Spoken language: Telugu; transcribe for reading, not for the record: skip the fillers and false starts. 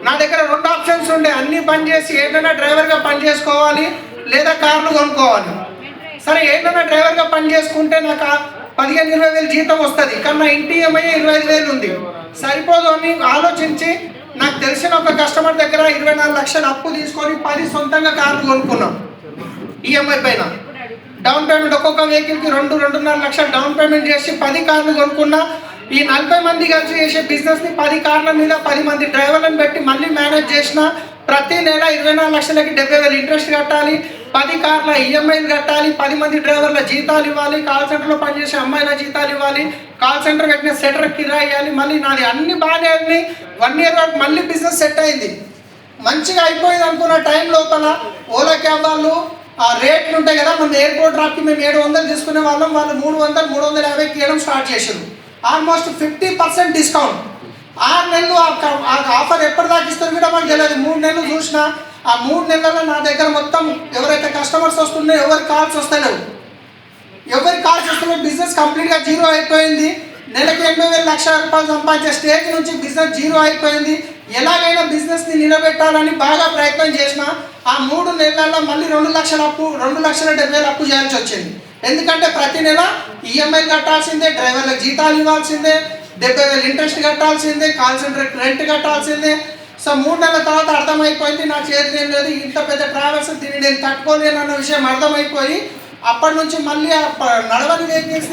నా దగ్గర 2 ఆప్షన్స్ ఉండే, అన్ని పని చేసి ఏంటన్నా డ్రైవర్గా పని చేసుకోవాలి లేదా కార్లు కొనుక్కోవాలి. సరే ఏంటన్నా డ్రైవర్గా పని చేసుకుంటే నాకు 15-20 వేలు జీతం వస్తుంది, కానీ నా ఇంటి ఈఎంఐ 25 వేలు ఉంది, సరిపోదు అని ఆలోచించి నాకు తెలిసిన ఒక కస్టమర్ దగ్గర 24 లక్షలు అప్పు తీసుకొని 10 సొంతంగా కార్లు కొనుక్కున్నాం. ఈఎంఐ పైన డౌన్ పేమెంట్ ఒక్కొక్క వెహికల్కి 2-2.5 లక్షలు డౌన్ పేమెంట్ చేసి 10 కార్లు కొనుక్కున్నా. ఈ 40 మంది కలిసి చేసే బిజినెస్ని 10 కార్ల మీద 10 మంది డ్రైవర్లను పెట్టి మళ్ళీ మేనేజ్ చేసిన. ప్రతి నెల 24 లక్షలకి 70 వేలు ఇంట్రెస్ట్ కట్టాలి, 10 కార్ల ఈఎంఐలు కట్టాలి, 10 మంది డ్రైవర్ల జీతాలు ఇవ్వాలి, కాల్ సెంటర్లో పనిచేసే అమ్మాయిల జీతాలు ఇవ్వాలి, కాల్ సెంటర్ పెట్టిన సెటర్ కిరాయి ఇవ్వాలి. మళ్ళీ నాది అన్ని బాగానే అన్ని 1 ఇయర్ వరకు మళ్ళీ బిజినెస్ సెట్ అయింది, మంచిగా అయిపోయింది అనుకున్న టైం లోపల ఓలా క్యాబ్ వాళ్ళు ఆ రేట్లు ఉంటాయి కదా, మన ఎయిర్పోర్ట్ డ్రాప్కి మేము 700 తీసుకునే వాళ్ళం, వాళ్ళు 300-350కి ఇవ్వడం స్టార్ట్ చేశారు. Almost 50% discount. 6 నెలలు ఆ ఆఫర్ ఎప్పటిదాకా ఇస్తుంది కూడా మాకు తెలియదు. 3 నెలలు చూసినా ఆ 3 నెలల్లో నా దగ్గర మొత్తం ఎవరైతే కస్టమర్స్ వస్తున్నాయో ఎవరి కాల్స్ వస్తలేవు, బిజినెస్ కంప్లీట్గా జీరో అయిపోయింది. నెలకి 80,000 లక్షల రూపాయలు సంపాదించే స్టేజ్ నుంచి బిజినెస్ జీరో అయిపోయింది. ఎలాగైనా బిజినెస్ని నిలబెట్టాలని బాగా ప్రయత్నం చేసిన. ఆ 3 నెలల్లో మళ్ళీ 2 లక్షల అప్పు, 2,70,000 అప్పు చేయాల్సి వచ్చింది. ఎందుకంటే ప్రతి నెల ఈఎంఐ కట్టాల్సిందే, డ్రైవర్లకు జీతాలు ఇవ్వాల్సిందే, 70,000 ఇంట్రెస్ట్ కట్టాల్సిందే, కాల్ సెంటర్ రెంట్ కట్టాల్సిందే. సో 3 నెలల తర్వాత అర్థమైపోయింది నా చేతి ఏం లేదు, ఇంత పెద్ద ట్రావెల్స్ దీన్ని నేను తట్టుకోలేను అన్న విషయం అర్థమైపోయి అప్పటి నుంచి మళ్ళీ నడవని వెహికల్స్